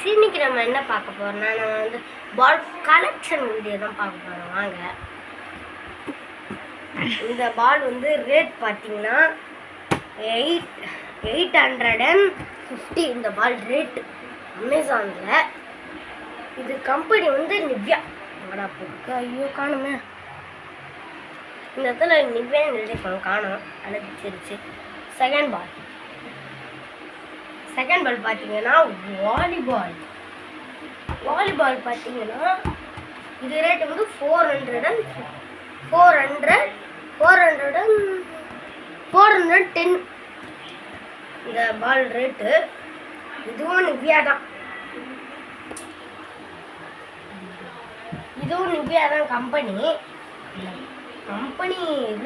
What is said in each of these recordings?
இன்னைக்கு நம்ம என்ன பார்க்க போறோம்னா நம்ம வந்து பால் கலெக்ஷன் வீடியோ தான் பார்க்க போறோம். வாங்க. இந்த பால் வந்து ரேட் பார்த்தீங்கன்னா 850 இந்த பால் ரேட் அமேசானில். இது கம்பெனி வந்து நிவ்யா. ஐயோ காணுமே, இந்த இடத்துல நிவ்யான்னு எழுதிப்பாங்க, காணும் அழைச்சிருச்சு. செகண்ட் பால் பார்த்தீங்கன்னா வாலிபால் பார்த்தீங்கன்னா இது ரேட்டு வந்து 410 இந்த பால் ரேட்டு. இதுவும் நிவ்யா தான் கம்பெனி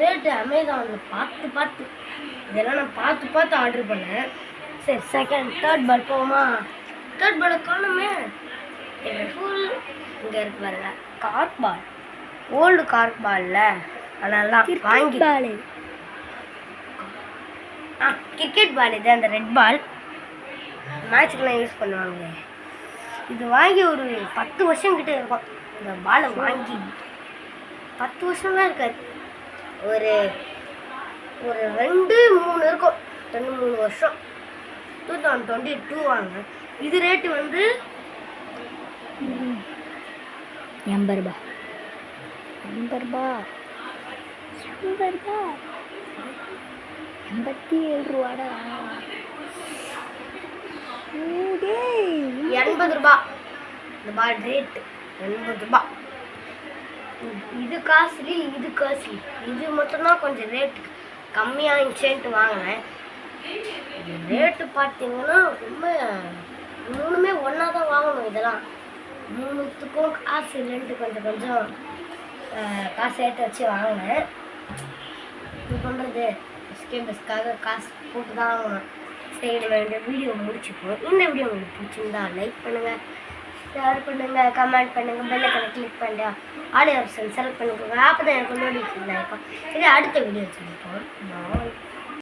ரேட்டு அமேசானில் பார்த்து இதெல்லாம் நான் பார்த்து ஆர்டர் பண்ணேன். சரி, தேர்ட் பால் போமா. தேர்ட் பால் காணுமே, ஃபுல் இங்கே இருக்கு பாருங்க. கார்க் பால், ஓல்டு கார்க் பாலில் அதெல்லாம் வாங்கி கிரிக்கெட் பால். இது அந்த ரெட் பால் மேட்சுக்கெலாம் யூஸ் பண்ணுவாங்க. இது வாங்கி ஒரு 10 வருஷம் கிட்டே இருக்கும். இந்த பாலை வாங்கி 10 வருஷம்லாம் இருக்காது, ஒரு 2-3 இருக்கும். 2-3 வருஷம். 2022 வாங்க. இது ரேட்டு வந்து 80 ரூபா. 87 ரூபாடா. 80 ரூபா இந்த பால் ரேட்டு. 80 ரூபா. இது காஸ்ட்லி. இது மட்டும்தான் கொஞ்சம் ரேட் கம்மியாக இருந்துச்சேன்ட்டு வாங்கினேன். இது ரேட்டு பார்த்தீங்கன்னா ரொம்ப மூணுமே ஒன்றா தான் வாங்கணும். இதெல்லாம் மூணுத்துக்கும் காசு இல்லைன்ட்டு கொஞ்சம் காசு ஏற்ற வச்சு வாங்கினேன். இது பண்ணுறது ஸ்கேபஸ்க்காக காசு போட்டு தான் வாங்கணும். சரி, நம்ம இந்த வீடியோ முடிச்சுப்போம். இந்த வீடியோ உங்களுக்கு பிடிச்சிருந்தா லைக் பண்ணுங்கள், ஷேர் பண்ணுங்கள், கமெண்ட் பண்ணுங்கள், பெல் ஐகானை கிளிக் பண்ணுங்கள், ஆடியோ ஆப்ஷன் செலக்ட் பண்ணிக்கோங்க. அப்போ தான் எனக்கு நோட்டிஃபிகேஷன் இருக்கும். இது அடுத்த வீடியோ சொல்லிப்போம்.